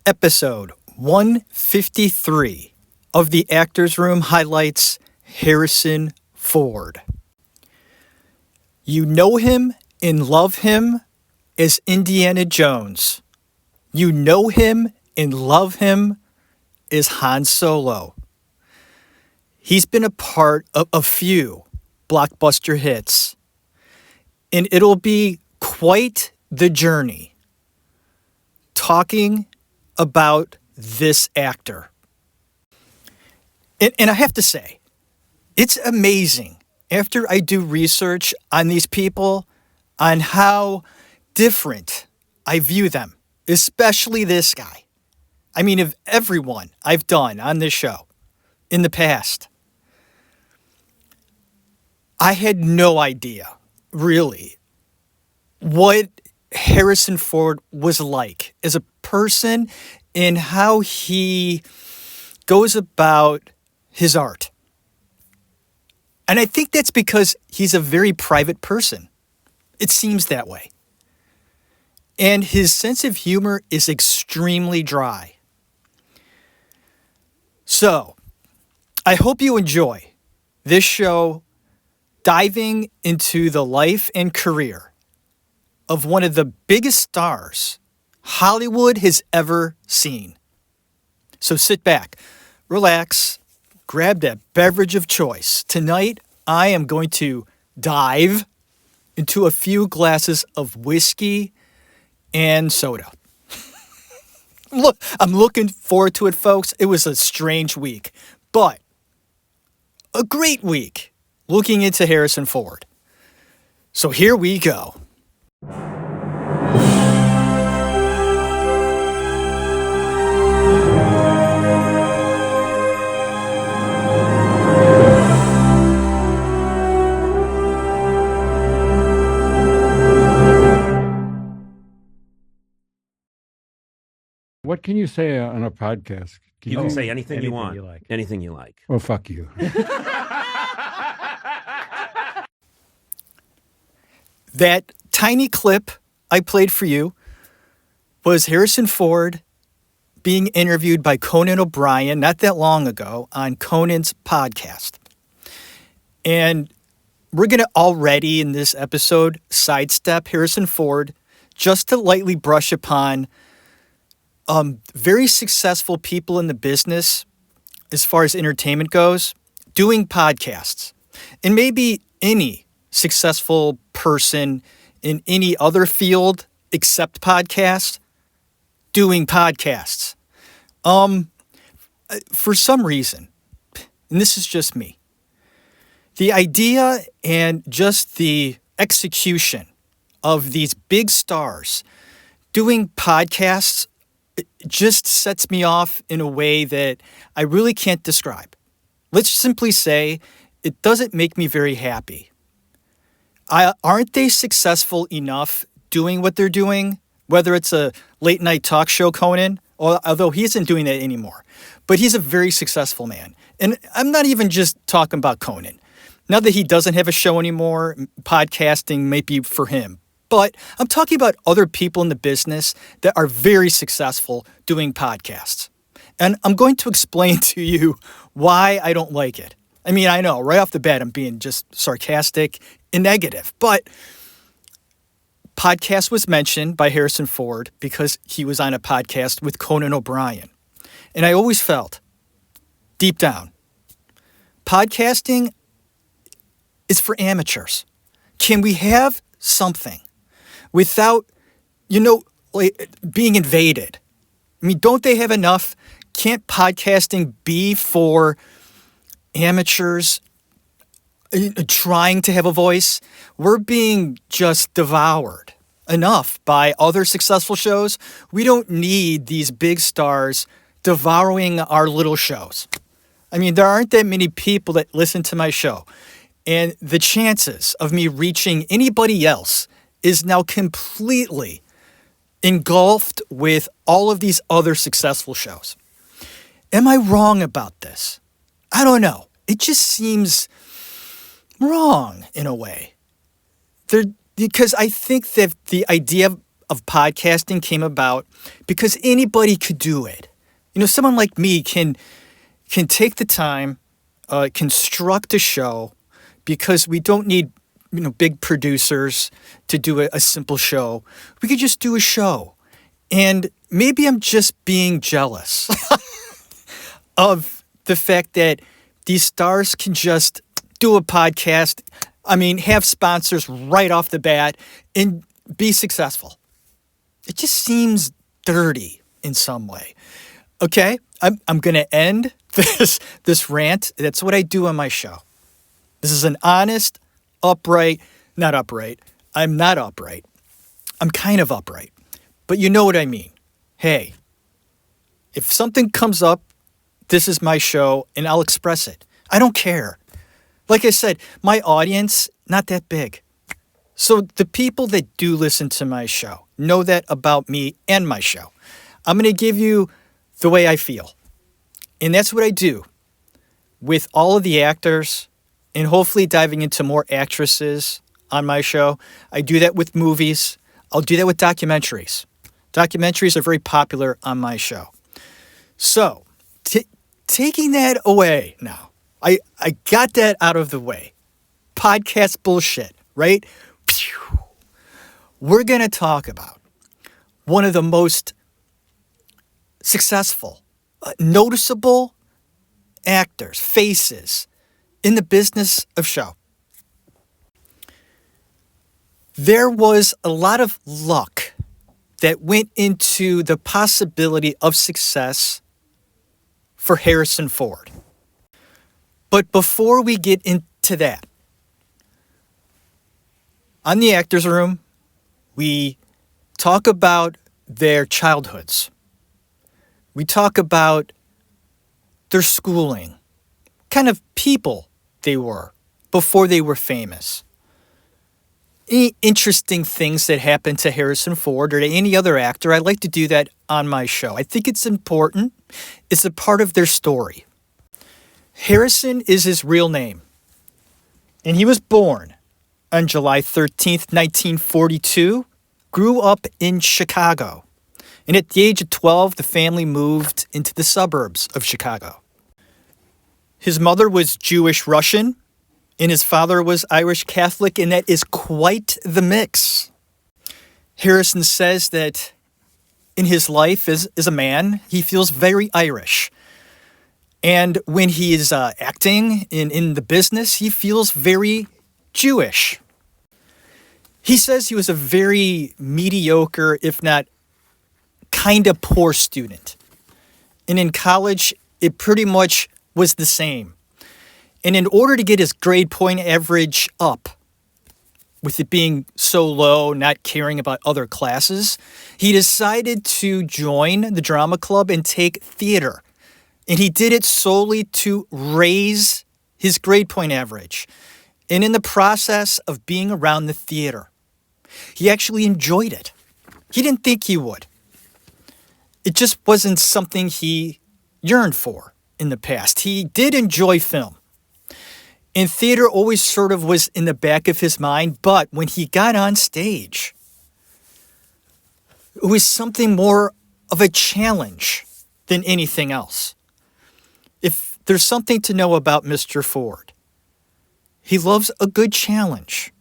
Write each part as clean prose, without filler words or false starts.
Episode 153 of the Actors Room highlights Harrison Ford. You know him and love him as Indiana Jones. You know him and love him as Han Solo. He's been a part of a few blockbuster hits, and it'll be quite the journey talking about this actor. And I have to say, it's amazing after I do research on these people on how different I view them, especially this guy. I mean, of everyone I've done on this show in the past, I had no idea, really, what Harrison Ford was like as a person and how he goes about his art. And I think that's because he's a very private person. It seems that way. And his sense of humor is extremely dry. So, I hope you enjoy this show diving into the life and career of one of the biggest stars Hollywood has ever seen. So sit back, relax, grab that beverage of choice. Tonight, I am going to dive into a few glasses of whiskey and soda. Look, I'm looking forward to it, folks. It was a strange week, but a great week looking into Harrison Ford. So here we go. What can you say on a podcast? You can say anything you want. you like. Anything you like. Oh, fuck you. That tiny clip I played for you was Harrison Ford being interviewed by Conan O'Brien not that long ago on Conan's podcast. And we're going to already in this episode sidestep Harrison Ford just to lightly brush upon very successful people in the business as far as entertainment goes doing podcasts. And maybe any successful person in any other field except podcast doing podcasts. For some reason, and this is just me, the idea and just the execution of these big stars doing podcasts just sets me off in a way that I really can't describe. Let's simply say it doesn't make me very happy. Aren't they successful enough doing what they're doing? Whether it's a late night talk show, Conan, although he isn't doing that anymore. But he's a very successful man. And I'm not even just talking about Conan. Now that he doesn't have a show anymore, podcasting may be for him. But I'm talking about other people in the business that are very successful doing podcasts. And I'm going to explain to you why I don't like it. I mean, I know right off the bat I'm being just sarcastic and negative, but podcast was mentioned by Harrison Ford because he was on a podcast with Conan O'Brien. And I always felt, deep down, podcasting is for amateurs. Can we have something without, being invaded? I mean, don't they have enough? Can't podcasting be for amateurs trying to have a voice? We're being just devoured enough by other successful shows. We don't need these big stars devouring our little shows. I mean, there aren't that many people that listen to my show. And the chances of me reaching anybody else is now completely engulfed with all of these other successful shows. Am I wrong about this? I don't know. It just seems wrong in a way. Because I think that the idea of podcasting came about because anybody could do it. Someone like me can take the time, construct a show, because we don't need big producers to do a simple show. We could just do a show. And maybe I'm just being jealous of the fact that these stars can just do a podcast, have sponsors right off the bat and be successful. It just seems dirty in some way. Okay, I'm going to end this rant. That's what I do on my show. This is an honest, not upright. I'm not upright. I'm kind of upright. But you know what I mean. Hey, if something comes up, this is my show and I'll express it. I don't care. Like I said, my audience, not that big. So the people that do listen to my show know that about me and my show. I'm going to give you the way I feel. And that's what I do with all of the actors and hopefully diving into more actresses on my show. I do that with movies. I'll do that with documentaries. Documentaries are very popular on my show. So, taking that away now, I got that out of the way. Podcast bullshit, right? Phew. We're going to talk about one of the most successful, noticeable actors, faces in the business of show. There was a lot of luck that went into the possibility of success for Harrison Ford. But before we get into that, on the Actors Room, we talk about their childhoods. We talk about their schooling, kind of people they were before they were famous. Any interesting things that happened to Harrison Ford or to any other actor, I'd like to do that on my show. I think it's important. It's a part of their story. Harrison is his real name. And he was born on July 13th, 1942, grew up in Chicago. And at the age of 12, the family moved into the suburbs of Chicago. His mother was Jewish Russian, and his father was Irish Catholic, and that is quite the mix. Harrison says that in his life as a man, he feels very Irish. And when he is acting in the business, he feels very Jewish. He says he was a very mediocre, if not kind of poor student. And in college, it pretty much was the same. And in order to get his grade point average up, with it being so low, not caring about other classes, he decided to join the drama club and take theater. And he did it solely to raise his grade point average. And in the process of being around the theater, he actually enjoyed it. He didn't think he would. It just wasn't something he yearned for in the past. He did enjoy film. And theater always sort of was in the back of his mind, but when he got on stage, it was something more of a challenge than anything else. If there's something to know about Mr. Ford, he loves a good challenge.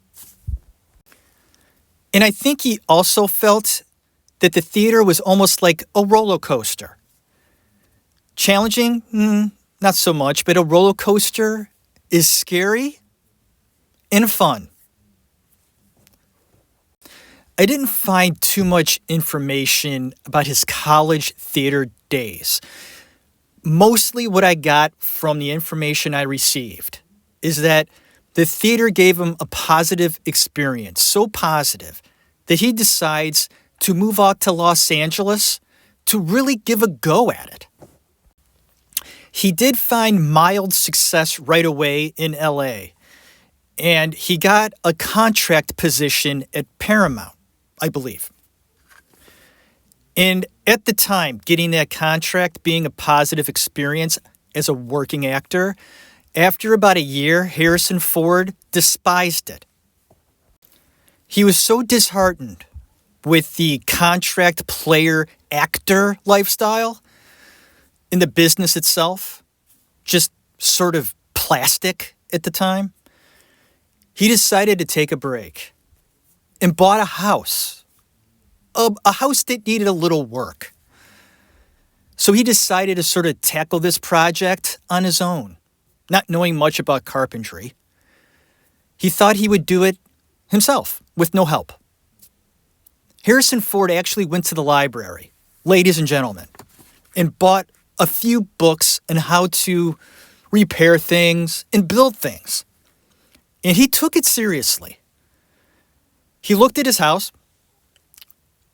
And I think he also felt that the theater was almost like a roller coaster. Challenging? Not so much, but a roller coaster is scary and fun. I didn't find too much information about his college theater days. Mostly what I got from the information I received is that the theater gave him a positive experience, so positive that he decides to move out to Los Angeles to really give a go at it. He did find mild success right away in LA, and he got a contract position at Paramount, I believe. And at the time, getting that contract being a positive experience as a working actor, after about a year, Harrison Ford despised it. He was so disheartened with the contract player actor lifestyle in the business itself, just sort of plastic at the time, he decided to take a break and bought a house, a house that needed a little work. So he decided to sort of tackle this project on his own, not knowing much about carpentry. He thought he would do it himself with no help. Harrison Ford actually went to the library, ladies and gentlemen, and bought a few books on how to repair things and build things. And he took it seriously. He looked at his house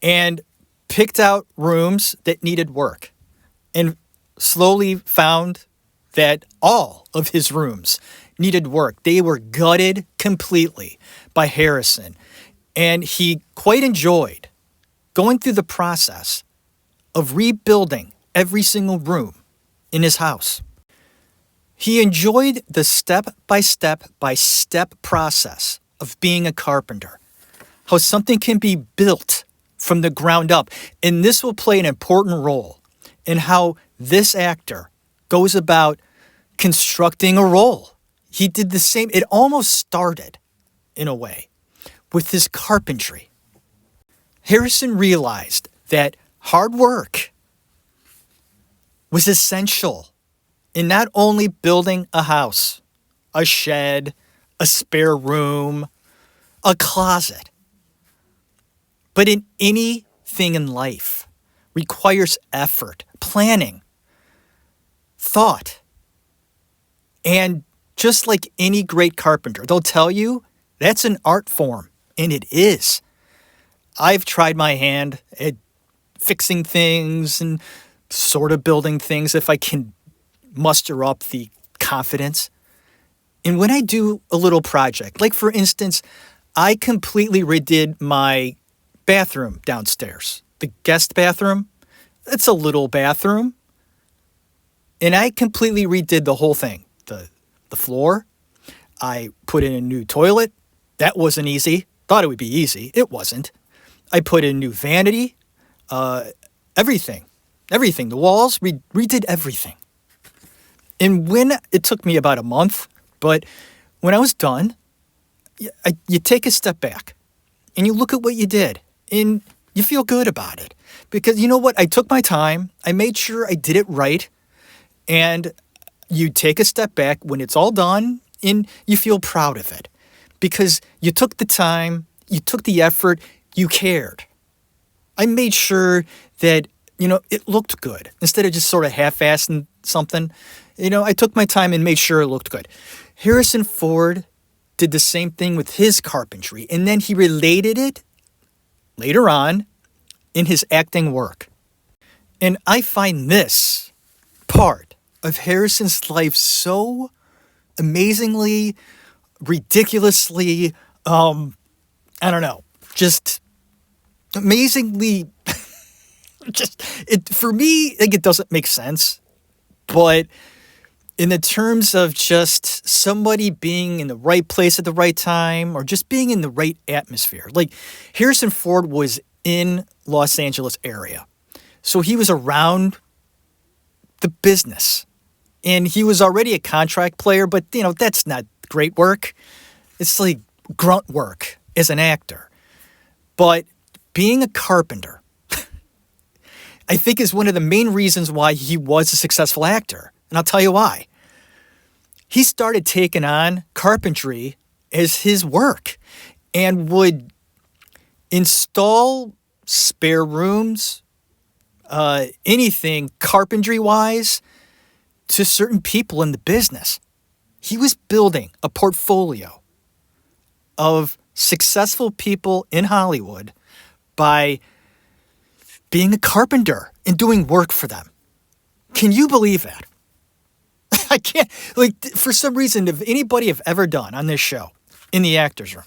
and picked out rooms that needed work and slowly found that all of his rooms needed work. They were gutted completely by Harrison. And he quite enjoyed going through the process of rebuilding every single room in his house. He enjoyed the step-by-step process of being a carpenter, how something can be built from the ground up. And this will play an important role in how this actor goes about constructing a role. He did the same. It almost started, in a way, with his carpentry. Harrison realized that hard work was essential in not only building a house, a shed, a spare room, a closet, but in anything in life requires effort, planning, thought. And just like any great carpenter, they'll tell you that's an art form, and it is. I've tried my hand at fixing things and sort of building things if I can muster up the confidence. And when I do a little project, like for instance, I completely redid my bathroom downstairs, the guest bathroom. It's a little bathroom. And I completely redid the whole thing. The floor. I put in a new toilet. That wasn't easy. Thought it would be easy. It wasn't. I put in new vanity. Everything. The walls. Redid everything. And when it took me about a month, but when I was done, you take a step back and you look at what you did and you feel good about it. Because you know what? I took my time. I made sure I did it right. And you take a step back when it's all done and you feel proud of it. Because you took the time, you took the effort, you cared. I made sure that, it looked good. Instead of just sort of half-assing something, I took my time and made sure it looked good. Harrison Ford did the same thing with his carpentry, and then he related it later on in his acting work. And I find this part of Harrison's life so amazingly, ridiculously, just amazingly, for me, like, it doesn't make sense. But in the terms of just somebody being in the right place at the right time or just being in the right atmosphere, like Harrison Ford was in Los Angeles area. So he was around the business and he was already a contract player, but that's not great work. It's like grunt work as an actor. But being a carpenter, I think is one of the main reasons why he was a successful actor. And I'll tell you why. He started taking on carpentry as his work and would install spare rooms, anything carpentry-wise to certain people in the business. He was building a portfolio of successful people in Hollywood by being a carpenter and doing work for them. Can you believe that? I can't, for some reason, if anybody have ever done on this show, in the actor's room,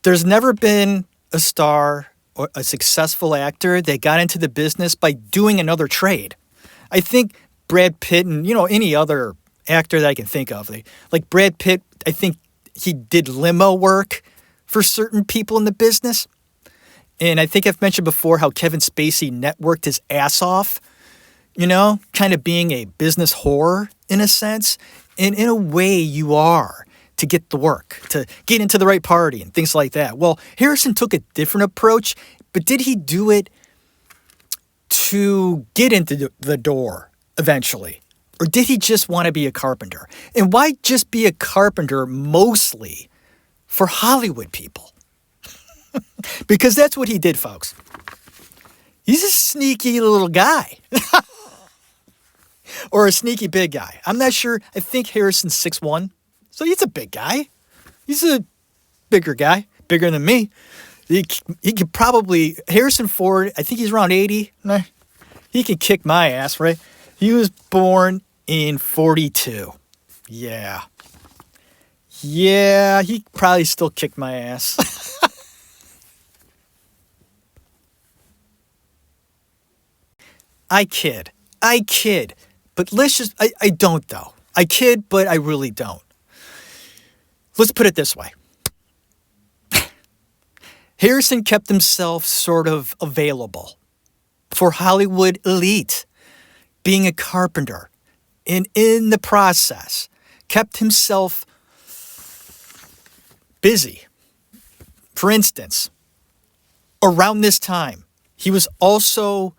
there's never been a star or a successful actor that got into the business by doing another trade. I think Brad Pitt and, any other actor that I can think of, like Brad Pitt, I think he did limo work for certain people in the business. And I think I've mentioned before how Kevin Spacey networked his ass off, kind of being a business whore in a sense. And in a way, you are to get the work, to get into the right party and things like that. Well, Harrison took a different approach, but did he do it to get into the door eventually? Or did he just want to be a carpenter? And why just be a carpenter mostly for Hollywood people? Because that's what he did, folks. He's a sneaky little guy. Or a sneaky big guy. I'm not sure. I think Harrison's 6'1", so he's a big guy. He's a bigger guy, bigger than me. He could probably, Harrison Ford, I think he's around 80. He could kick my ass, right? He was born in 42. Yeah, he probably still kicked my ass. I kid. But let's just, I don't though. I kid, but I really don't. Let's put it this way. Harrison kept himself sort of available for Hollywood elite, being a carpenter, and in the process, kept himself busy. For instance, around this time, he was also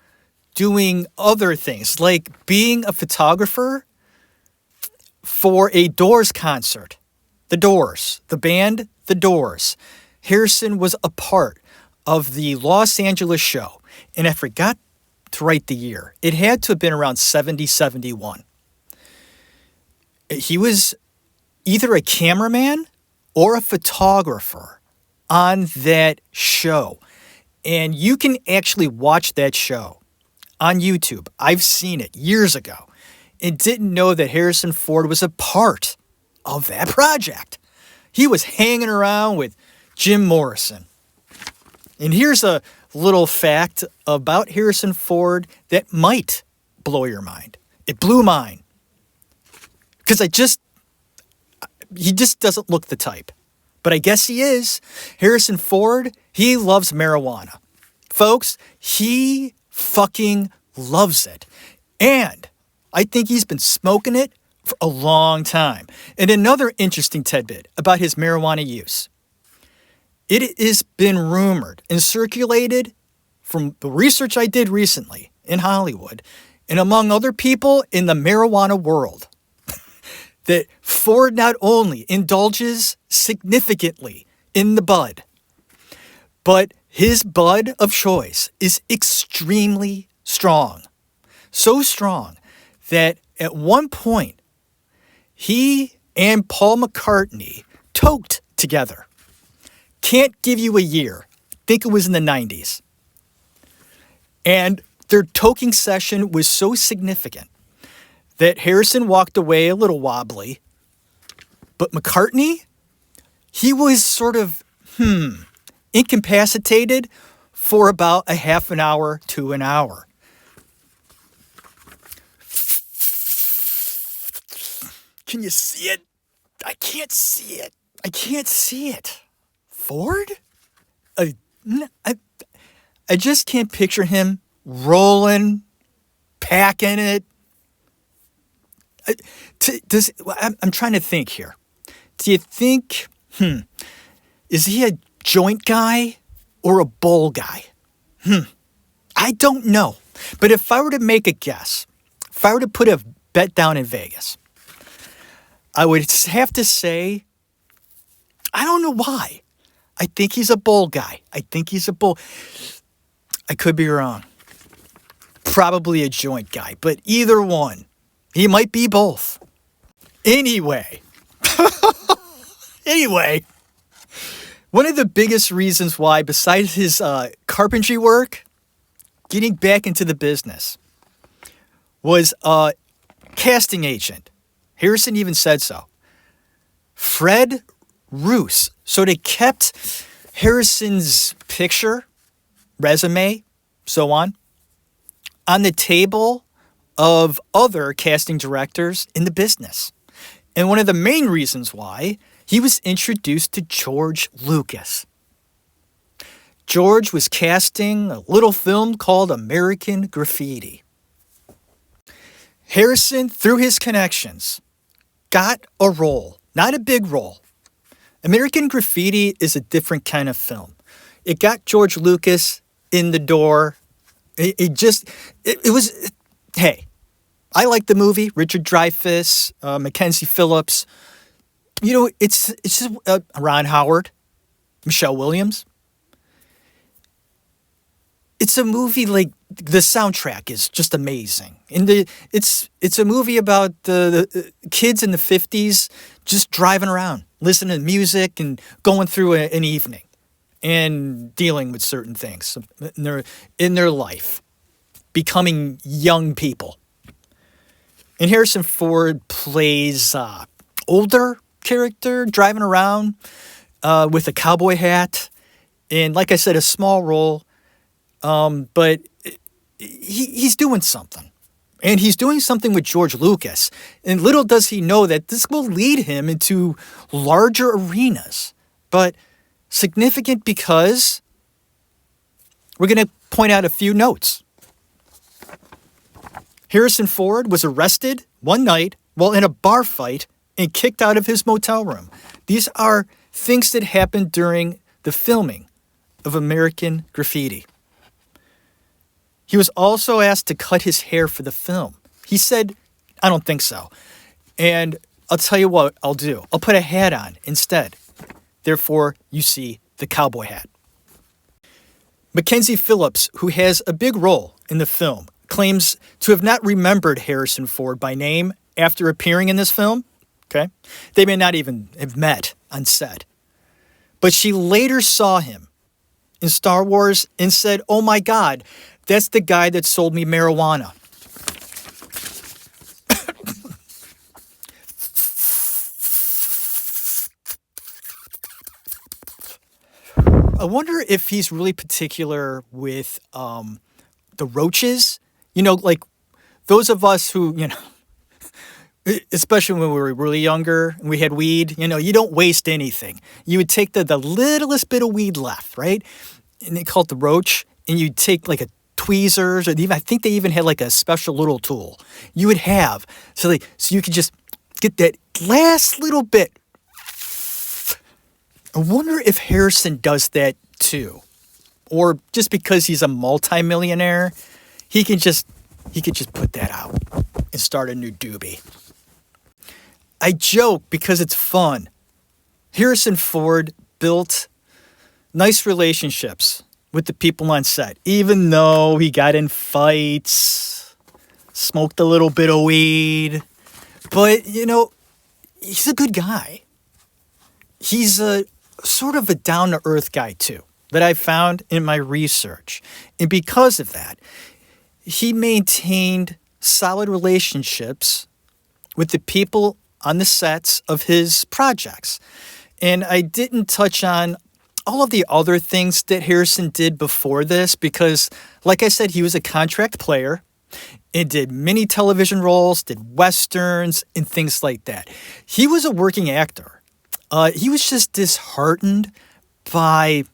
doing other things, like being a photographer for a Doors concert. The Doors, the band The Doors. Harrison was a part of the Los Angeles show, and I forgot to write the year. It had to have been around 70, 71. He was either a cameraman or a photographer on that show, and you can actually watch that show on YouTube. I've seen it years ago and didn't know that Harrison Ford was a part of that project. He was hanging around with Jim Morrison. And here's a little fact about Harrison Ford that might blow your mind. It blew mine. Because he just doesn't look the type. But I guess he is. Harrison Ford, he loves marijuana. Folks, he fucking loves it. And I think he's been smoking it for a long time. And another interesting tidbit about his marijuana use. It has been rumored and circulated from the research I did recently in Hollywood and among other people in the marijuana world that Ford not only indulges significantly in the bud, but his bud of choice is extremely strong. So strong that at one point, he and Paul McCartney toked together. Can't give you a year. I think it was in the 90s. And their toking session was so significant that Harrison walked away a little wobbly. But McCartney, he was sort of, incapacitated for about a half an hour to an hour. Can you see it? I can't see it. I can't see it. Ford? I just can't picture him rolling, packing it. I'm trying to think here. Do you think, is he a joint guy or a bowl guy? I don't know. But if I were to make a guess, if I were to put a bet down in Vegas, I would have to say, I don't know why. I think he's a bowl guy. I could be wrong. Probably a joint guy, but either one. He might be both. Anyway, one of the biggest reasons why, besides his carpentry work, getting back into the business was a casting agent. Harrison even said so. Fred Roos. So they kept Harrison's picture, resume, so on the table of other casting directors in the business. And one of the main reasons why, he was introduced to George Lucas. George was casting a little film called American Graffiti. Harrison, through his connections, got a role, not a big role. American Graffiti is a different kind of film. It got George Lucas in the door. It was, hey, I like the movie. Richard Dreyfuss, Mackenzie Phillips. You know, it's just Ron Howard, Michelle Williams. It's a movie like the soundtrack is just amazing. It's a movie about the kids in the 50s just driving around, listening to music and going through an evening and dealing with certain things in their life, becoming young people. And Harrison Ford plays older character driving around with a cowboy hat and, like I said, a small role. But he's doing something. And he's doing something with George Lucas. And little does he know that this will lead him into larger arenas. But significant because we're going to point out a few notes. Harrison Ford was arrested one night while in a bar fight and kicked out of his motel room. These are things that happened during the filming of American Graffiti. He was also asked to cut his hair for the film. He said, I don't think so. And I'll tell you what I'll do. I'll put a hat on instead. Therefore, you see the cowboy hat. Mackenzie Phillips, who has a big role in the film, claims to have not remembered Harrison Ford by name after appearing in this film. Okay? They may not even have met on set. But she later saw him in Star Wars and said, oh my God, that's the guy that sold me marijuana. I wonder if he's really particular with the roaches. You know, like those of us who, you know, especially when we were really younger and we had weed, you know, you don't waste anything. You would take the littlest bit of weed left, right? And they call it the roach. And you'd take like a tweezers, or even, I think they even had like a special little tool you would have. So you could just get that last little bit. I wonder if Harrison does that too. Or just because he's a multimillionaire, he could just put that out and start a new doobie. I joke because it's fun. Harrison Ford built nice relationships with the people on set, even though he got in fights, smoked a little bit of weed. But, you know, he's a good guy. He's a sort of a down-to-earth guy, too, that I found in my research. And because of that, he maintained solid relationships with the people on the sets of his projects. And I didn't touch on all of the other things that Harrison did before this because, like I said, he was a contract player and did many television roles, did westerns, and things like that. He was a working actor. He was just disheartened by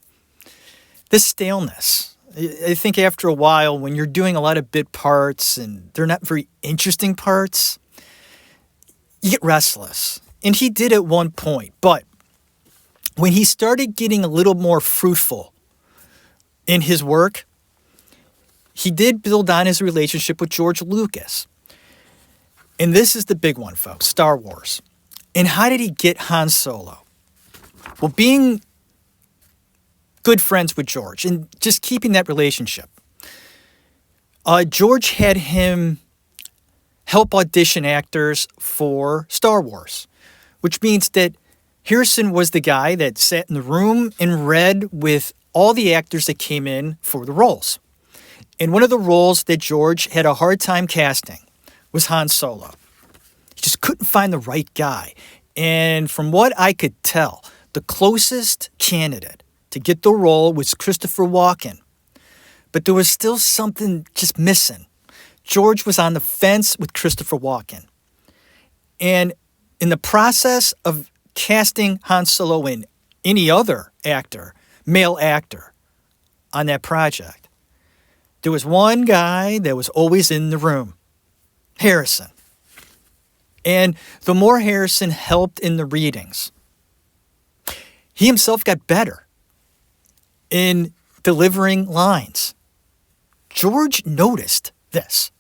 the staleness. I think after a while, when you're doing a lot of bit parts and they're not very interesting parts, you get restless. And he did at one point, but when he started getting a little more fruitful in his work, he did build on his relationship with George Lucas. And this is the big one, folks, Star Wars. And how did he get Han Solo? Well, being good friends with George and just keeping that relationship. George had him help audition actors for Star Wars, which means that Harrison was the guy that sat in the room and read with all the actors that came in for the roles. And one of the roles that George had a hard time casting was Han Solo. He just couldn't find the right guy. And from what I could tell, the closest candidate to get the role was Christopher Walken. But there was still something just missing. George was on the fence with Christopher Walken. And in the process of casting Han Solo and any other actor, male actor, on that project. There was one guy that was always in the room, Harrison. And the more Harrison helped in the readings, he himself got better in delivering lines. George noticed this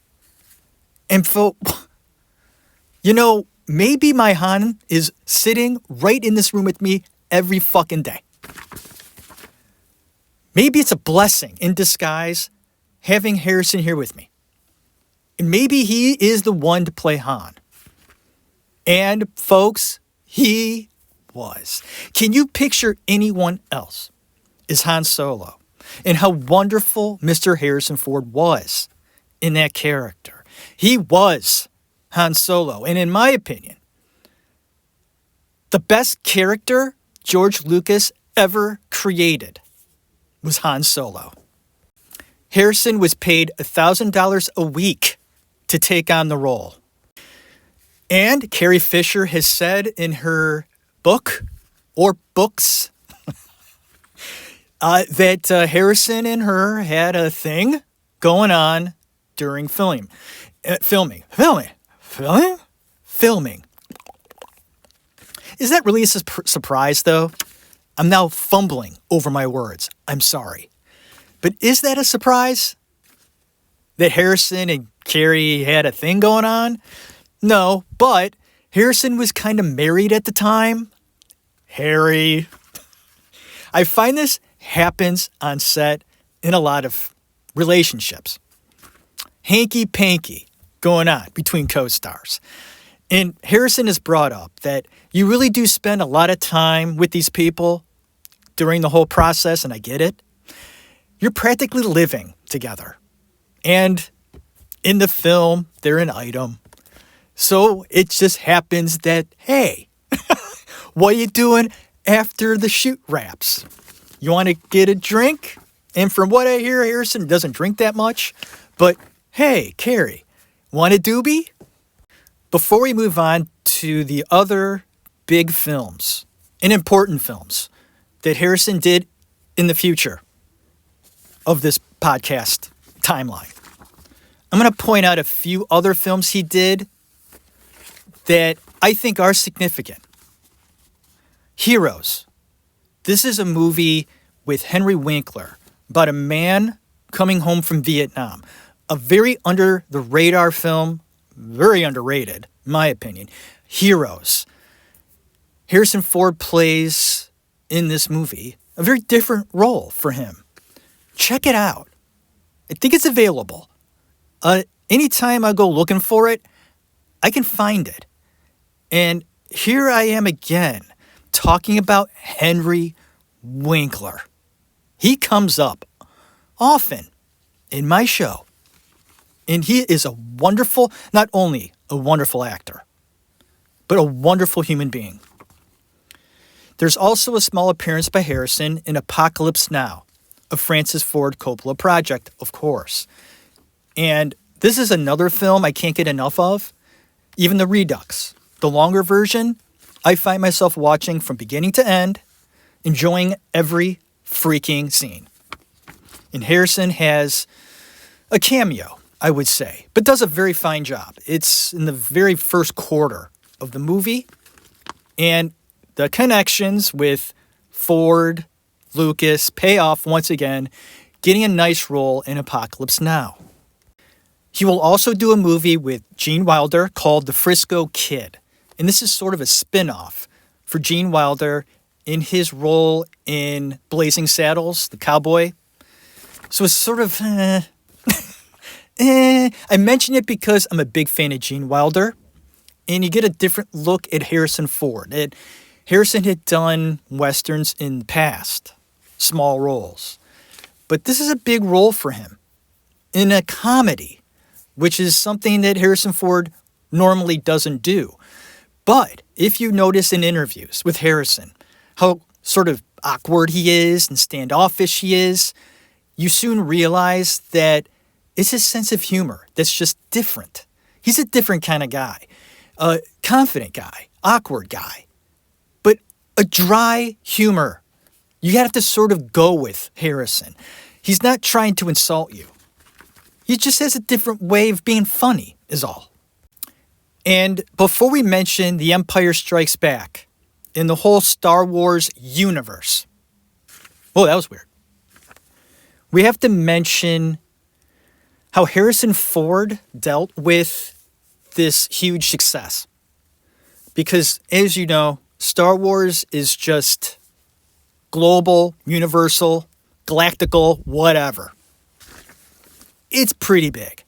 and felt, maybe my Han is sitting right in this room with me every fucking day. Maybe it's a blessing in disguise having Harrison here with me. And maybe he is the one to play Han. And folks, he was. Can you picture anyone else as Han Solo? And how wonderful Mr. Harrison Ford was in that character. He was Han Solo. And in my opinion, the best character George Lucas ever created was Han Solo. Harrison was paid $1,000 a week to take on the role. And Carrie Fisher has said in her book, or books, that Harrison and her had a thing going on during filming. Is that really a surprise, though? I'm now fumbling over my words. I'm sorry. But is that a surprise? That Harrison and Carrie had a thing going on? No, but Harrison was kind of married at the time. Harry. I find this happens on set in a lot of relationships. Hanky-panky going on between co-stars. And Harrison has brought up that you really do spend a lot of time with these people during the whole process, and I get it. You're practically living together. And in the film, they're an item. So it just happens that, hey, what are you doing after the shoot wraps? You want to get a drink? And from what I hear, Harrison doesn't drink that much. But hey, Carrie, want a doobie? Before we move on to the other big films and important films that Harrison did in the future of this podcast timeline, I'm going to point out a few other films he did that I think are significant. Heroes. This is a movie with Henry Winkler about a man coming home from Vietnam. A very under the radar film, very underrated, in my opinion. Heroes. Harrison Ford plays in this movie a very different role for him. Check it out. I think it's available. Anytime I go looking for it, I can find it. And here I am again talking about Henry Winkler. He comes up often in my show. And he is a wonderful, not only a wonderful actor, but a wonderful human being. There's also a small appearance by Harrison in Apocalypse Now, a Francis Ford Coppola project, of course. And this is another film I can't get enough of. Even the Redux, the longer version, I find myself watching from beginning to end, enjoying every freaking scene. And Harrison has a cameo, I would say, but does a very fine job. It's in the very first quarter of the movie, and the connections with Ford, Lucas pay off once again, getting a nice role in Apocalypse Now. He will also do a movie with Gene Wilder called The Frisco Kid. And this is sort of a spin-off for Gene Wilder in his role in Blazing Saddles, the cowboy. So it's sort of, I mention it because I'm a big fan of Gene Wilder. And you get a different look at Harrison Ford. Harrison had done Westerns in the past, small roles. But this is a big role for him in a comedy, which is something that Harrison Ford normally doesn't do. But if you notice in interviews with Harrison how sort of awkward he is and standoffish he is, you soon realize that it's his sense of humor that's just different. He's a different kind of guy. A confident guy, awkward guy, but a dry humor. You have to sort of go with Harrison. He's not trying to insult you. He just has a different way of being funny, is all. And before we mention The Empire Strikes Back in the whole Star Wars universe, oh, that was weird. We have to mention how Harrison Ford dealt with this huge success. Because, as you know, Star Wars is just global, universal, galactical, whatever. It's pretty big.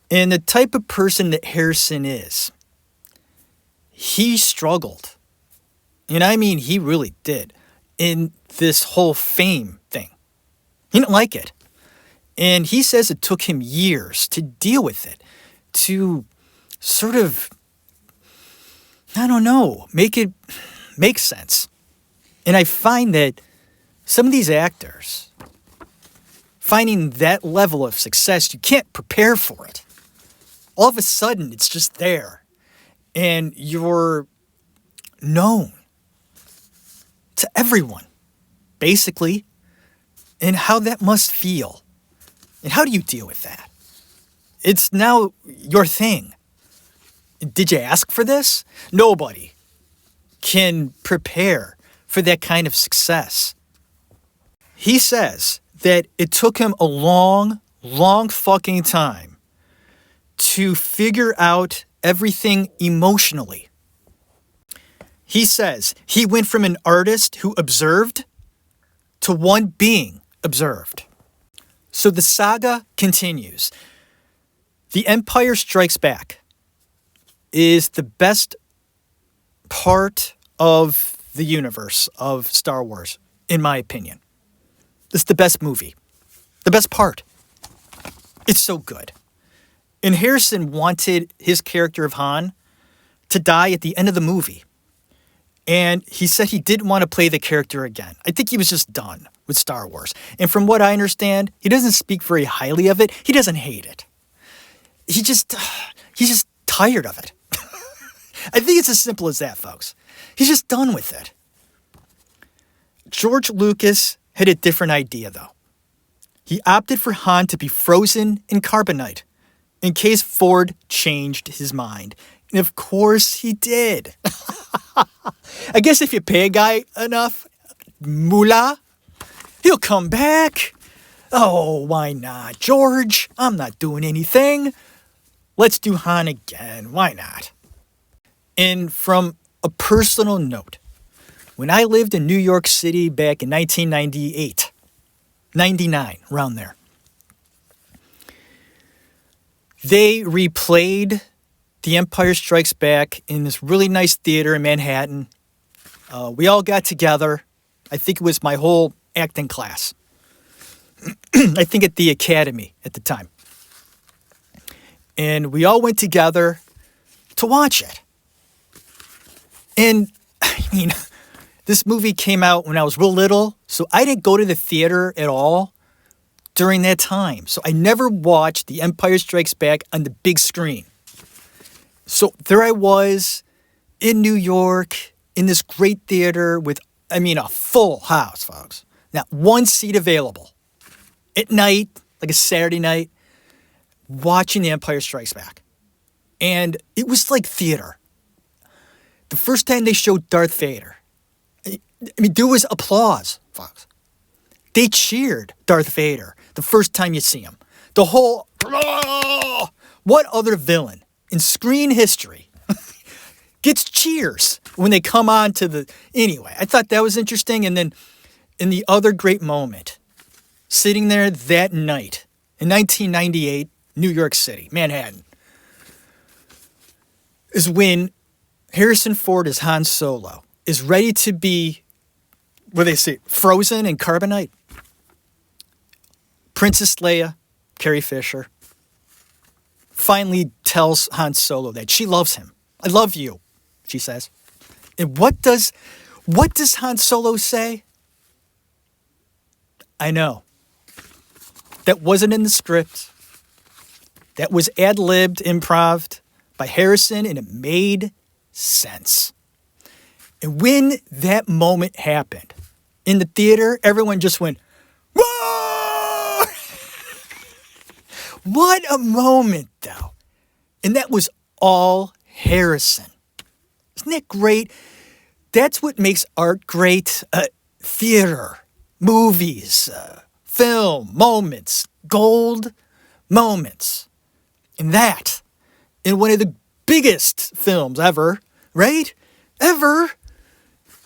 And the type of person that Harrison is, he struggled. And I mean, he really did in this whole fame thing. He didn't like it. And he says it took him years to deal with it, to sort of, I don't know, make it make sense. And I find that some of these actors, finding that level of success, you can't prepare for it. All of a sudden, it's just there. And you're known to everyone, basically, and how that must feel. And how do you deal with that? It's now your thing. Did you ask for this? Nobody can prepare for that kind of success. He says that it took him a long, long fucking time to figure out everything emotionally. He says he went from an artist who observed to one being observed. So the saga continues. The Empire Strikes Back is the best part of the universe of Star Wars, in my opinion. It's the best movie. The best part. It's so good. And Harrison wanted his character of Han to die at the end of the movie. And he said he didn't want to play the character again. I think he was just done with Star Wars. And from what I understand, he doesn't speak very highly of it. He doesn't hate it. He's just tired of it. I think it's as simple as that, folks. He's just done with it. George Lucas had a different idea, though. He opted for Han to be frozen in carbonite in case Ford changed his mind. And of course he did. I guess if you pay a guy enough moolah, he'll come back. Oh, why not, George? I'm not doing anything. Let's do Han again. Why not? And from a personal note, when I lived in New York City back in 1998, 99, around there, they replayed The Empire Strikes Back in this really nice theater in Manhattan. We all got together. I think it was my whole acting class. I think at the academy at the time. And we all went together to watch it. And, I mean, this movie came out when I was real little, so I didn't go to the theater at all during that time. So I never watched The Empire Strikes Back on the big screen. So there I was in New York in this great theater with, a full house, folks. Not one seat available. At night, like a Saturday night, watching The Empire Strikes Back. And it was like theater. The first time they showed Darth Vader, there was applause, folks. They cheered Darth Vader the first time you see him. The whole, oh, what other villain in screen history gets cheers when they come on to the... Anyway, I thought that was interesting. And then in the other great moment, sitting there that night in 1998, New York City, Manhattan, is when Harrison Ford as Han Solo is ready to be, what do they say, frozen in carbonite. Princess Leia, Carrie Fisher, finally tells Han Solo that she loves him. I love you, she says. And what does Han Solo say? I know. That wasn't in the script. That was ad-libbed, improv by Harrison, and it made sense. And when that moment happened, in the theater, everyone just went, whoa! What a moment, though. And that was all Harrison. Isn't that great? That's what makes art great. Theater, movies, film, moments, gold moments. And that, in one of the biggest films ever, right? Ever,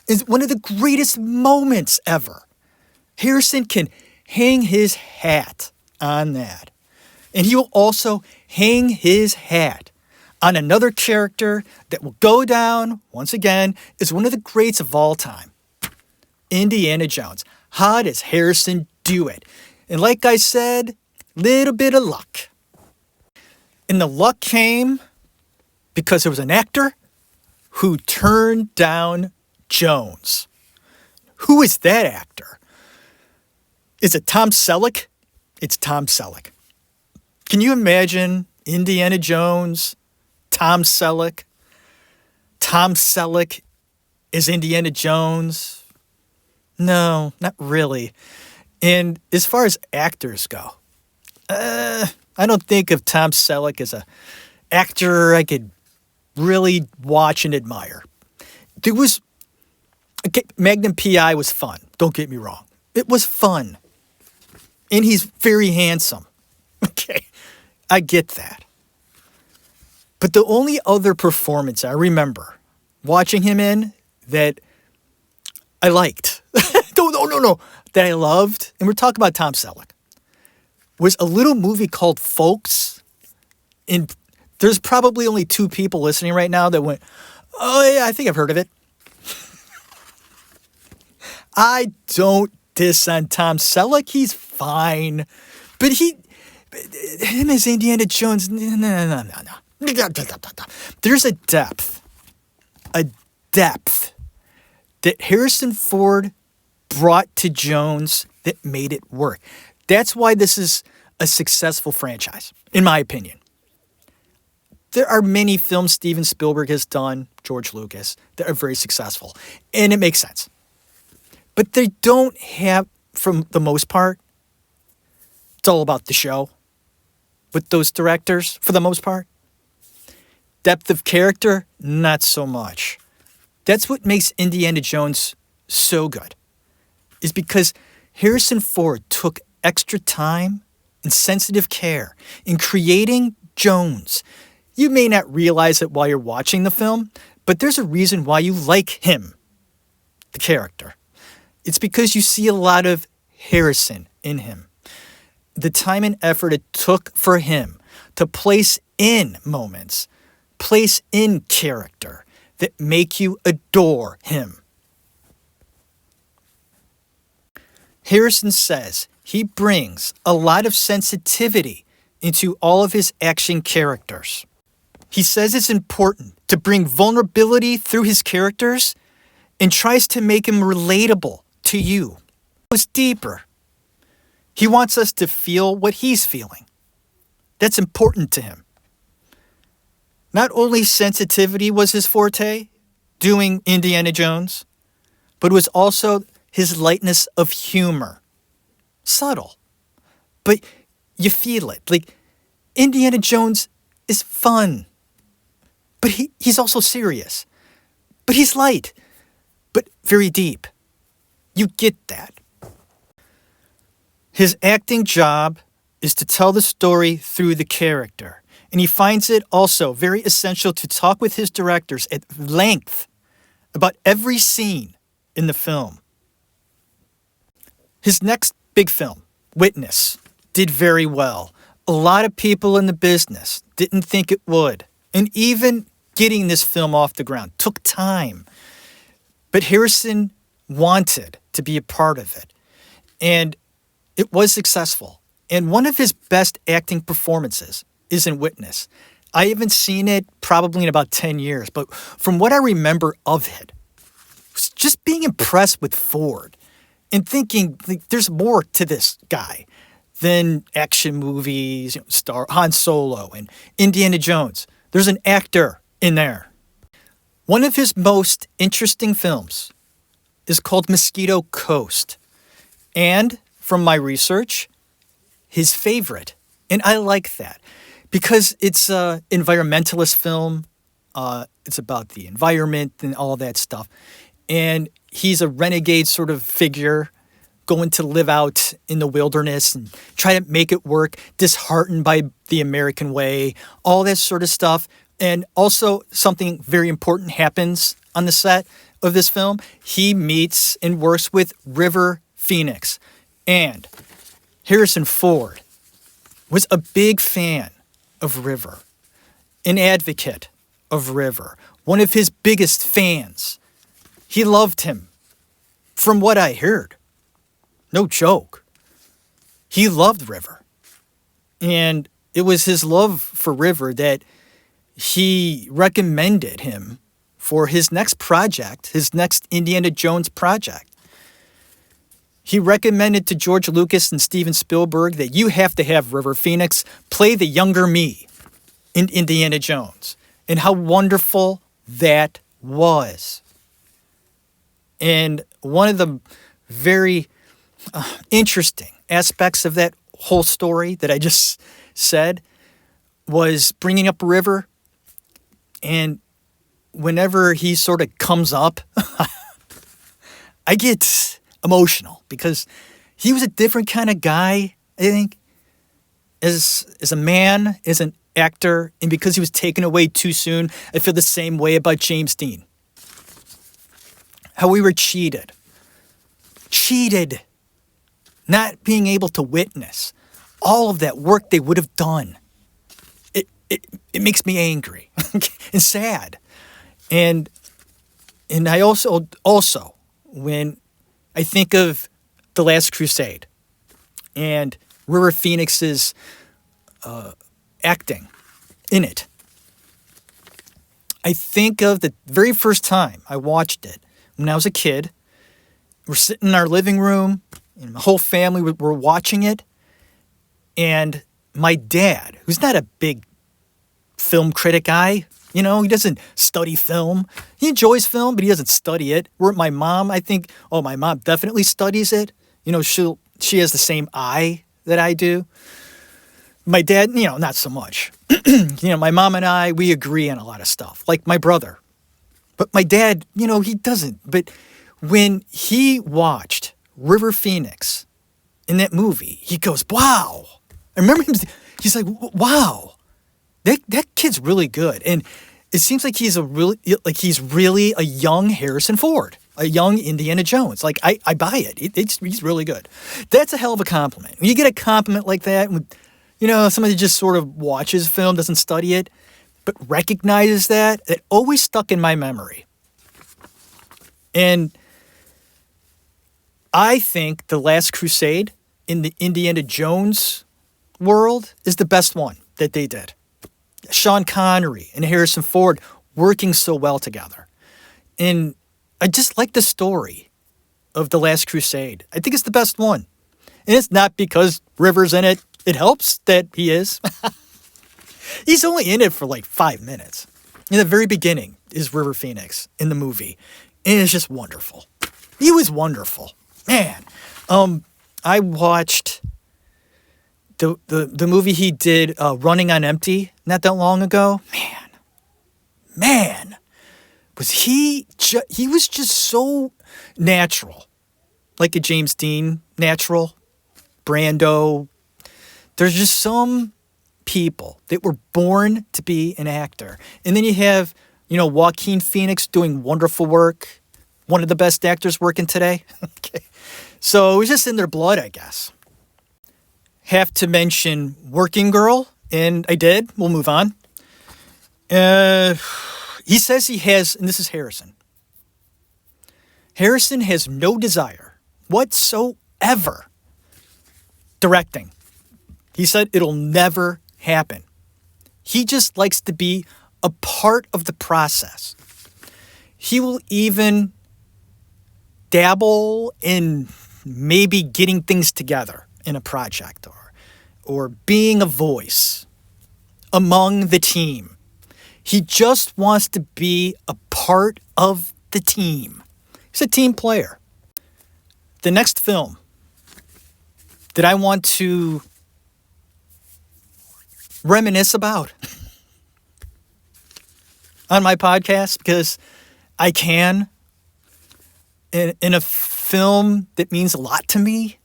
is one of the greatest moments ever. Harrison can hang his hat on that. And he will also hang his hat on another character that will go down, once again, as one of the greats of all time. Indiana Jones. How does Harrison do it? And like I said, little bit of luck. And the luck came because there was an actor who turned down Jones. Who is that actor? Is it Tom Selleck? It's Tom Selleck. Can you imagine Indiana Jones, Tom Selleck? Tom Selleck is Indiana Jones? No, not really. And as far as actors go, I don't think of Tom Selleck as an actor I could really watch and admire. Magnum P.I. was fun. Don't get me wrong. It was fun. And he's very handsome. Okay, I get that. But the only other performance I remember watching him in that I liked, no, that I loved, and we're talking about Tom Selleck, was a little movie called Folks. And there's probably only 2 people listening right now that went, oh yeah, I think I've heard of it. I don't diss on Tom Selleck. He's fine. But him as Indiana Jones, no. There's a depth that Harrison Ford brought to Jones that made it work. That's why this is a successful franchise, in my opinion. There are many films Steven Spielberg has done, George Lucas, that are very successful, and it makes sense. But they don't have, for the most part, it's all about the show with those directors, for the most part. Depth of character, not so much. That's what makes Indiana Jones so good, is because Harrison Ford took extra time and sensitive care in creating Jones. You may not realize it while you're watching the film, but there's a reason why you like him, the character. It's because you see a lot of Harrison in him. The time and effort it took for him to place in moments, place in character that make you adore him. Harrison says he brings a lot of sensitivity into all of his action characters. He says it's important to bring vulnerability through his characters and tries to make him relatable to you. It's deeper. He wants us to feel what he's feeling. That's important to him. Not only sensitivity was his forte, doing Indiana Jones, but it was also his lightness of humor. Subtle, but you feel it. Like, Indiana Jones is fun, but he's also serious. But he's light, but very deep. You get that. His acting job is to tell the story through the character, and he finds it also very essential to talk with his directors at length about every scene in the film. His next big film, Witness, did very well. A lot of people in the business didn't think it would, and even getting this film off the ground took time. But Harrison wanted to be a part of it, and it was successful. And one of his best acting performances is in Witness. I haven't seen it probably in about 10 years, but from what I remember of it, was just being impressed with Ford and thinking, like, there's more to this guy than action movies, star Han Solo and Indiana Jones. There's an actor in there. One of his most interesting films is called Mosquito Coast. And from my research, his favorite And I like that because it's an environmentalist film. It's about the environment and all that stuff. And he's a renegade sort of figure going to live out in the wilderness and try to make it work, disheartened by the American way, all that sort of stuff. And also something very important happens on the set of this film. He meets and works with River Phoenix. And Harrison Ford was a big fan of River, an advocate of River, one of his biggest fans. He loved him, from what I heard. No joke. He loved River. And it was his love for River that he recommended him for his next project, his next Indiana Jones project. He recommended to George Lucas and Steven Spielberg that you have to have River Phoenix play the younger me in Indiana Jones. And how wonderful that was. And one of the very interesting aspects of that whole story that I just said was bringing up River. And whenever he sort of comes up, I get emotional because he was a different kind of guy, I think, as a man, as an actor, and because he was taken away too soon, I feel the same way about James Dean. How we were cheated. Not being able to witness all of that work they would have done. It makes me angry and sad. And I also when I think of The Last Crusade and River Phoenix's acting in it, I think of the very first time I watched it when I was a kid. We're sitting in our living room, and my whole family were watching it. And my dad, who's not a big film critic guy, he doesn't study film. He enjoys film, but he doesn't study it. Where my mom, my mom definitely studies it. She has the same eye that I do. My dad, not so much. My mom and I, we agree on a lot of stuff, like my brother. But my dad, he doesn't. But when he watched River Phoenix in that movie, he goes, wow. I remember him, he's like, wow, that kid's really good. And it seems like he's really a young Harrison Ford, a young Indiana Jones. Like, I buy it. He's really good. That's a hell of a compliment. When you get a compliment like that, when, somebody just sort of watches film, doesn't study it, but recognizes that, it always stuck in my memory. And I think The Last Crusade in the Indiana Jones world is the best one that they did. Sean Connery and Harrison Ford working so well together. And I just like the story of The Last Crusade. I think it's the best one. And it's not because River's in it. It helps that he is. He's only in it for like 5 minutes. In the very beginning is River Phoenix in the movie. And it's just wonderful. He was wonderful. Man. I watched the movie he did, Running on Empty, not that long ago. Man. Was he was just so natural. Like a James Dean natural. Brando. There's just some people that were born to be an actor. And then you have, Joaquin Phoenix doing wonderful work. One of the best actors working today. Okay. So it was just in their blood, I guess. Have to mention Working Girl, and I did. We'll move on. He says he has, and this is Harrison. Harrison has no desire whatsoever directing. He said it'll never happen. He just likes to be a part of the process. He will even dabble in maybe getting things together in a project or being a voice among the team. He just wants to be a part of the team. He's a team player. The next film that I want to reminisce about on my podcast, because I can. In a film that means a lot to me,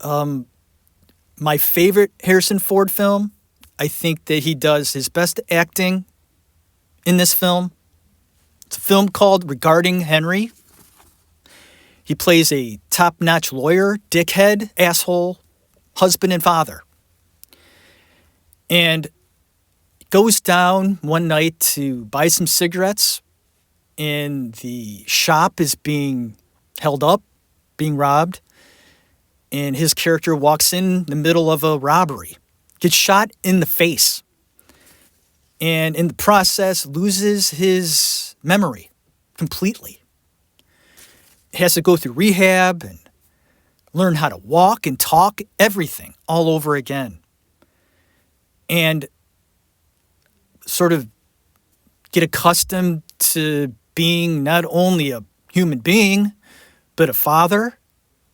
my favorite Harrison Ford film, I think that he does his best acting in this film. It's a film called Regarding Henry. He plays a top-notch lawyer, dickhead, asshole, husband and father. And goes down one night to buy some cigarettes, and the shop is being held up, being robbed, and his character walks in the middle of a robbery, gets shot in the face, and in the process loses his memory completely. Has to go through rehab and learn how to walk and talk, everything all over again. And sort of get accustomed to being not only a human being, but a father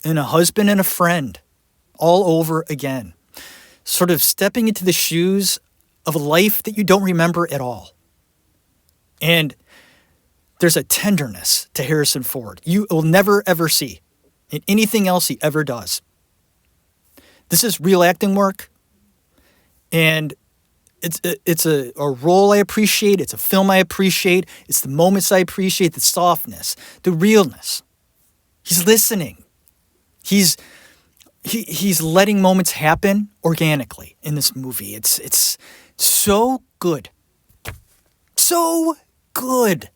and a husband and a friend all over again. Sort of stepping into the shoes of a life that you don't remember at all. And there's a tenderness to Harrison Ford you will never, ever see in anything else he ever does. This is real acting work. And it's a role I appreciate. It's a film I appreciate. It's the moments I appreciate, the softness, the realness. He's listening. He's letting moments happen organically in this movie. It's so good. So good.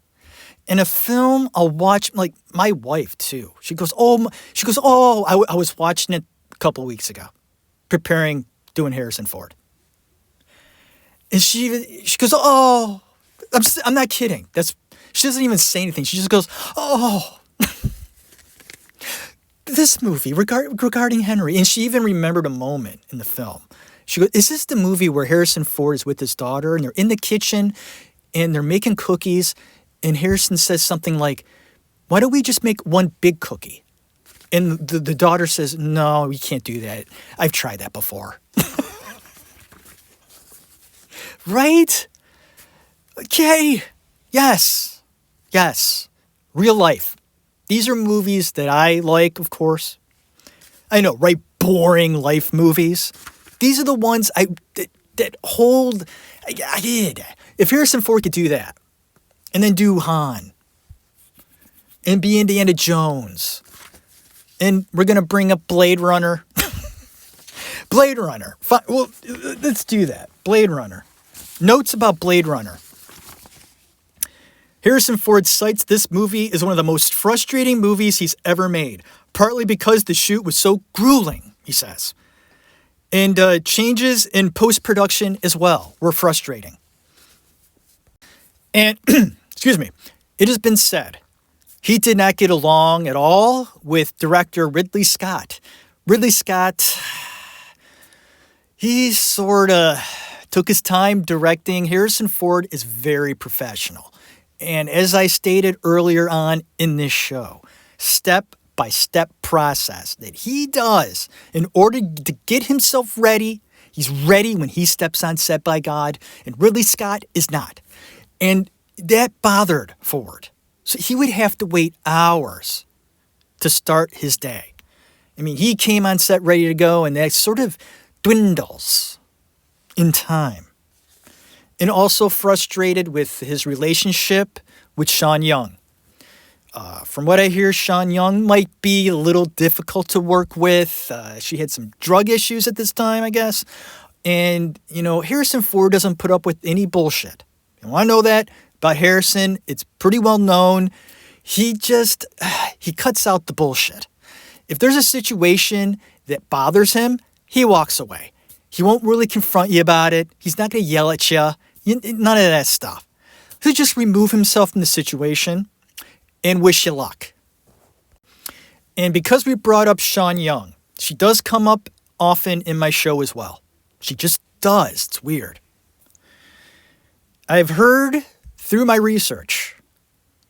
In a film I'll watch, like my wife too. She goes, I was watching it a couple of weeks ago, doing Harrison Ford. And she goes, oh, I'm not kidding. She doesn't even say anything. She just goes, oh, this movie regarding Henry. And she even remembered a moment in the film. She goes, is this the movie where Harrison Ford is with his daughter and they're in the kitchen and they're making cookies, and Harrison says something like, why don't we just make one big cookie? And the daughter says, no, we can't do that. I've tried that before. Right? Okay. Yes. Real life. These are movies that I like, of course. I know, right? Boring life movies. These are the ones that hold. I did. If Harrison Ford could do that, and then do Han, and be Indiana Jones, and we're gonna bring up Blade Runner. Blade Runner. Fine. Well, let's do that. Blade Runner. Notes about Blade Runner. Harrison Ford cites this movie as one of the most frustrating movies he's ever made, partly because the shoot was so grueling, he says. And changes in post-production as well were frustrating. And, excuse me, it has been said he did not get along at all with director Ridley Scott. Ridley Scott, he sort of took his time directing. Harrison Ford is very professional. And as I stated earlier on in this show, step-by-step process that he does in order to get himself ready. He's ready when he steps on set by God, and Ridley Scott is not. And that bothered Ford. So he would have to wait hours to start his day. I mean, he came on set ready to go, and that sort of dwindles in time. And also frustrated with his relationship with Sean Young. From what I hear, Sean Young might be a little difficult to work with. She had some drug issues at this time, I guess. And, Harrison Ford doesn't put up with any bullshit. You want to know that about Harrison? It's pretty well known. He cuts out the bullshit. If there's a situation that bothers him, he walks away. He won't really confront you about it. He's not going to yell at you. None of that stuff. He'll just remove himself from the situation and wish you luck. And because we brought up Sean Young, she does come up often in my show as well. She just does. It's weird. I've heard through my research,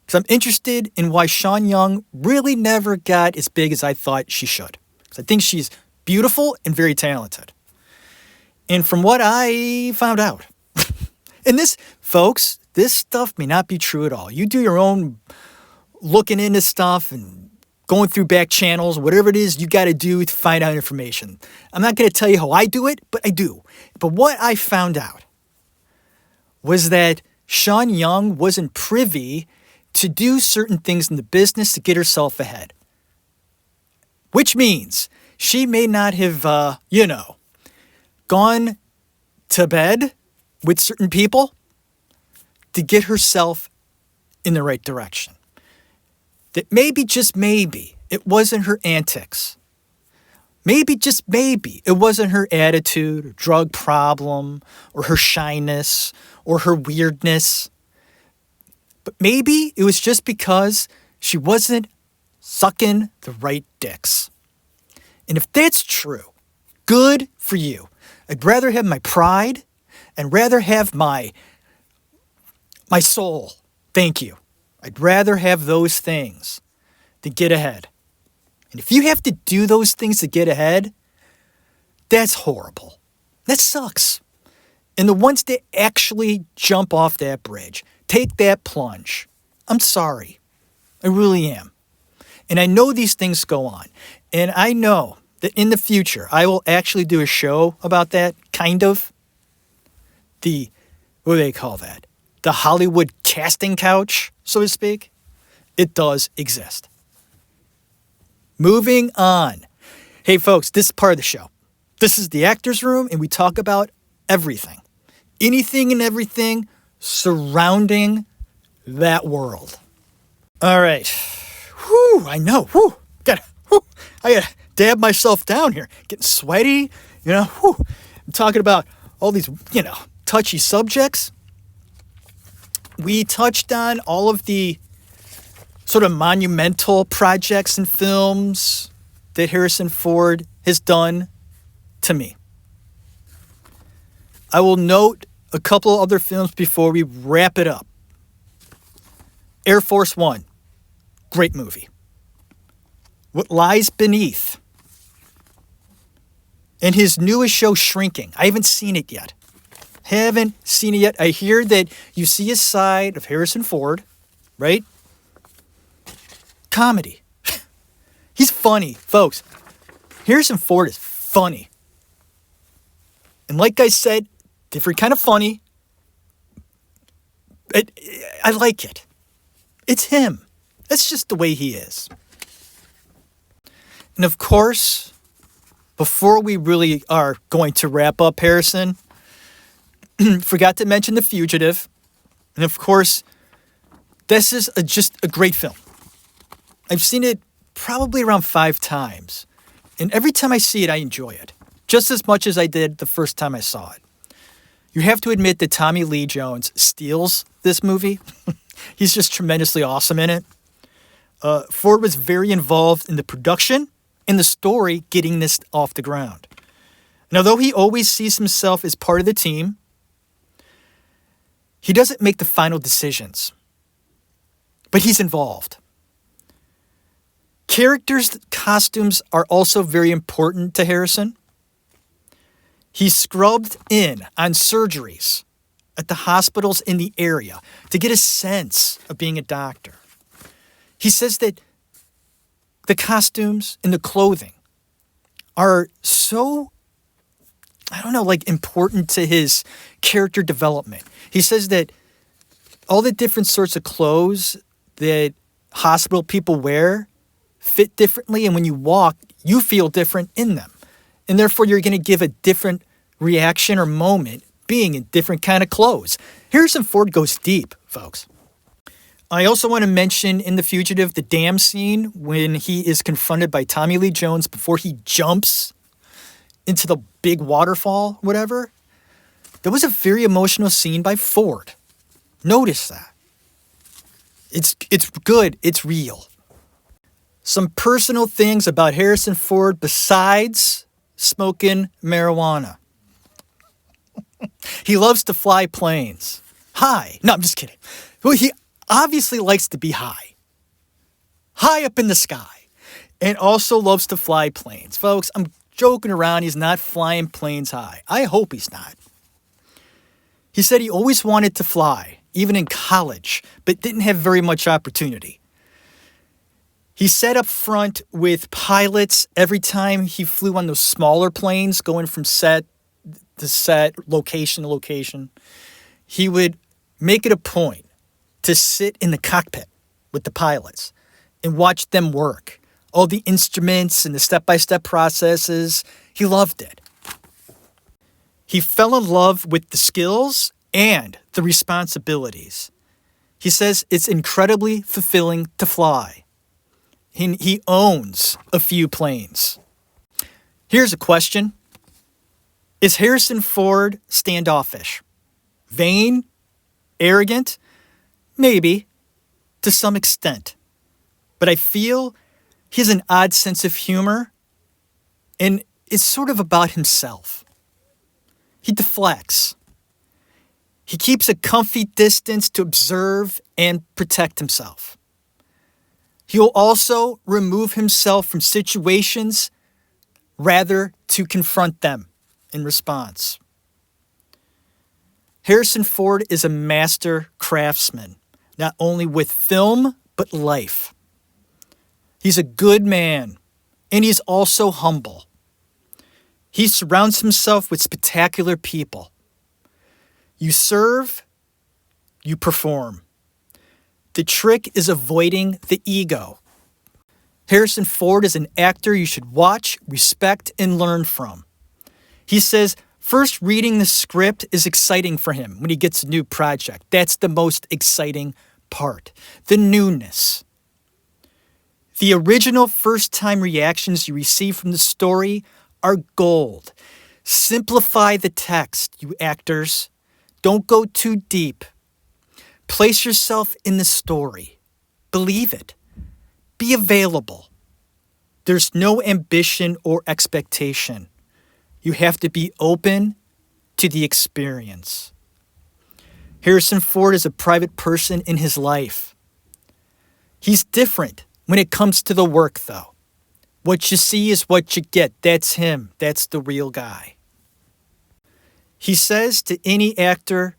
because I'm interested in why Sean Young really never got as big as I thought she should. Because I think she's beautiful and very talented. And from what I found out, and this, folks, this stuff may not be true at all. You do your own looking into stuff and going through back channels, whatever it is you got to do to find out information. I'm not going to tell you how I do it, but I do. But what I found out was that Sean Young wasn't privy to do certain things in the business to get herself ahead. Which means she may not have, gone to bed with certain people to get herself in the right direction. That maybe, just maybe, it wasn't her antics. Maybe, just maybe, it wasn't her attitude or drug problem or her shyness or her weirdness. But maybe it was just because she wasn't sucking the right dicks. And if that's true, good for you. I'd rather have my pride and rather have my soul. Thank you. I'd rather have those things to get ahead. And if you have to do those things to get ahead, that's horrible. That sucks. And the ones that actually jump off that bridge, take that plunge, I'm sorry. I really am. And I know these things go on. And I know that in the future, I will actually do a show about that, kind of. What do they call that? The Hollywood casting couch, so to speak. It does exist. Moving on. Hey, folks, this is part of the show. This is the actor's room, and we talk about everything. Anything and everything surrounding that world. All right. Whew, I know. Whew. I gotta dab myself down here. Getting sweaty, Whew. I'm talking about all these, touchy subjects. We touched on all of the sort of monumental projects and films that Harrison Ford has done to me. I will note a couple of other films before we wrap it up. Air Force One, great movie. What Lies Beneath, and his newest show, Shrinking. I haven't seen it yet. I hear that you see a side of Harrison Ford, right? Comedy. He's funny, folks. Harrison Ford is funny. And like I said, different kind of funny. I like it. It's him. That's just the way he is. And of course, before we really are going to wrap up Harrison, forgot to mention The Fugitive. And of course, this is just a great film. I've seen it probably around 5 times. And every time I see it, I enjoy it. Just as much as I did the first time I saw it. You have to admit that Tommy Lee Jones steals this movie. He's just tremendously awesome in it. Ford was very involved in the production and the story getting this off the ground. And although he always sees himself as part of the team, he doesn't make the final decisions. But he's involved. Characters' costumes are also very important to Harrison. He scrubbed in on surgeries at the hospitals in the area to get a sense of being a doctor. He says that the costumes and the clothing are so, important to his character development. He says that all the different sorts of clothes that hospital people wear fit differently, and when you walk, you feel different in them. And therefore, you're going to give a different reaction or moment being in different kind of clothes. Harrison Ford goes deep, folks. I also want to mention in The Fugitive, the dam scene when he is confronted by Tommy Lee Jones before he jumps into the big waterfall, whatever. That was a very emotional scene by Ford. Notice that. It's good. It's real. Some personal things about Harrison Ford besides smoking marijuana. He loves to fly planes. High. No, I'm just kidding. Well, he obviously likes to be high. High up in the sky. And also loves to fly planes. Folks, I'm joking around. He's not flying planes high. I hope he's not. He said he always wanted to fly, even in college, but didn't have very much opportunity. He sat up front with pilots every time he flew on those smaller planes going from set to set, location to location. He would make it a point to sit in the cockpit with the pilots and watch them work. All the instruments and the step-by-step processes. He loved it. He fell in love with the skills and the responsibilities. He says it's incredibly fulfilling to fly. He owns a few planes. Here's a question. Is Harrison Ford standoffish? Vain? Arrogant? Maybe, to some extent. But I feel he has an odd sense of humor, and it's sort of about himself. He deflects. He keeps a comfy distance to observe and protect himself. He'll also remove himself from situations rather to confront them in response. Harrison Ford is a master craftsman, not only with film, but life. He's a good man, and he's also humble. He surrounds himself with spectacular people. You serve, you perform. The trick is avoiding the ego. Harrison Ford is an actor you should watch, respect, and learn from. He says first reading the script is exciting for him when he gets a new project. That's the most exciting part, the newness. The original first-time reactions you receive from the story are gold. Simplify the text, you actors. Don't go too deep. Place yourself in the story. Believe it. Be available. There's no ambition or expectation. You have to be open to the experience. Harrison Ford is a private person in his life. He's different when it comes to the work, though. What you see is what you get. That's him. That's the real guy. He says to any actor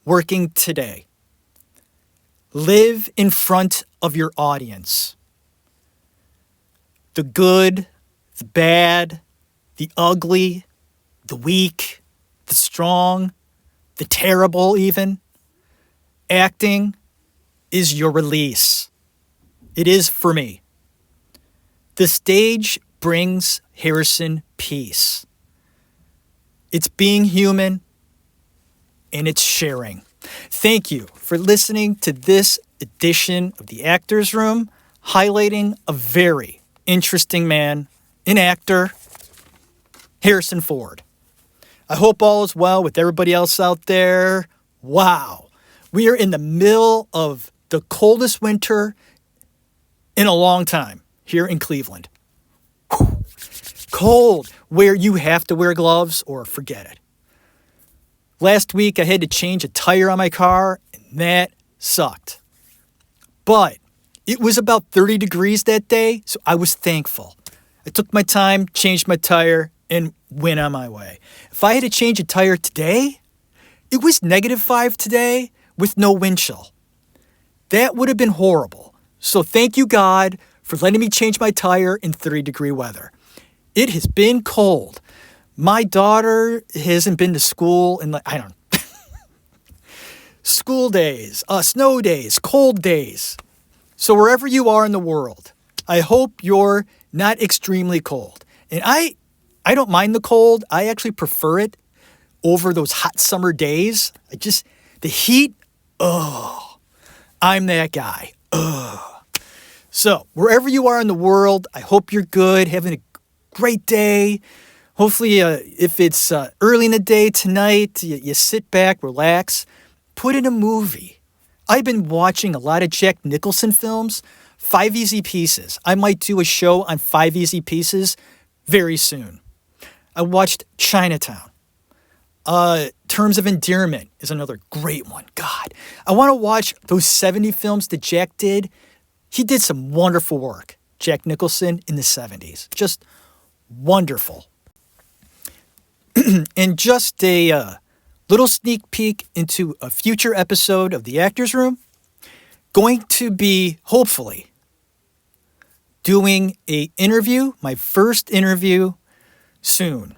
working today, live in front of your audience. The good, the bad, the ugly, the weak, the strong, the terrible even. Acting is your release. It is for me. The stage brings Harrison peace. It's being human, and it's sharing. Thank you for listening to this edition of The Actors Room, highlighting a very interesting man, an actor, Harrison Ford. I hope all is well with everybody else out there. Wow. We are in the middle of the coldest winter in a long time here in Cleveland. Whew. Cold, where you have to wear gloves or forget it. Last week I had to change a tire on my car, and that sucked. But it was about 30 degrees that day, so I was thankful. I took my time, changed my tire, and went on my way. If I had to change a tire today, it was -5 today with no wind chill. That would have been horrible. So thank you, God, for letting me change my tire in 30-degree weather. It has been cold. My daughter hasn't been to school in school days, snow days, cold days. So wherever you are in the world, I hope you're not extremely cold. And I don't mind the cold. I actually prefer it over those hot summer days. The heat, I'm that guy. So wherever you are in the world, I hope you're good, having a great day. Hopefully, if it's early in the day tonight, you sit back, relax, put in a movie. I've been watching a lot of Jack Nicholson films, 5 Easy Pieces. I might do a show on 5 Easy Pieces very soon. I watched Chinatown. Terms of Endearment is another great one. God, I want to watch those 70 films that Jack did. He did some wonderful work, Jack Nicholson, in the 70s. Just wonderful. And just a little sneak peek into a future episode of The Actors Room. Going to be, hopefully, doing a interview, my first interview soon.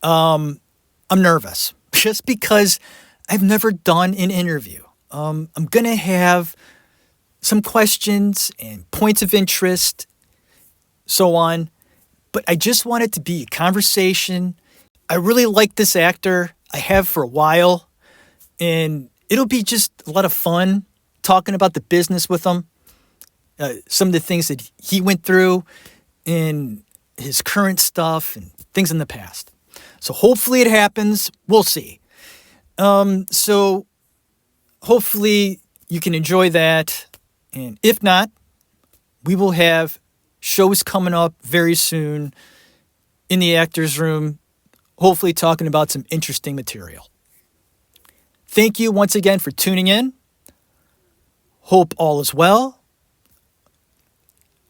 I'm nervous just because I've never done an interview. I'm going to have some questions and points of interest, so on. But I just want it to be a conversation. I really like this actor. I have for a while. And it'll be just a lot of fun talking about the business with him. Some of the things that he went through in his current stuff and things in the past. So hopefully it happens. We'll see. So hopefully you can enjoy that. And if not, we will have shows coming up very soon in the Actors Room, hopefully talking about some interesting material. Thank you once again for tuning in. Hope all is well.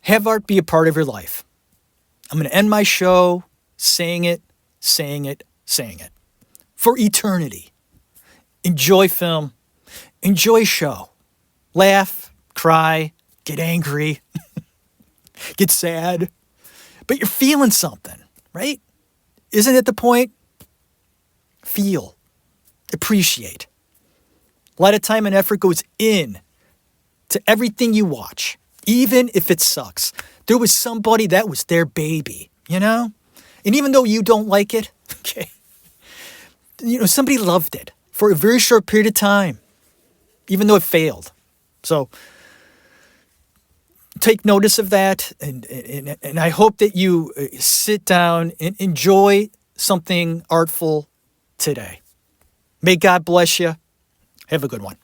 Have art be a part of your life. I'm going to end my show saying it, saying it, saying it. For eternity. Enjoy film. Enjoy show. Laugh, cry, get angry, get sad. But you're feeling something, right? Isn't it the point? Feel. Appreciate. A lot of time and effort goes in to everything you watch, even if it sucks. There was somebody that was their baby, you know? And even though you don't like it, okay, somebody loved it for a very short period of time, even though it failed. So take notice of that, and I hope that you sit down and enjoy something artful today. May God bless you. Have a good one.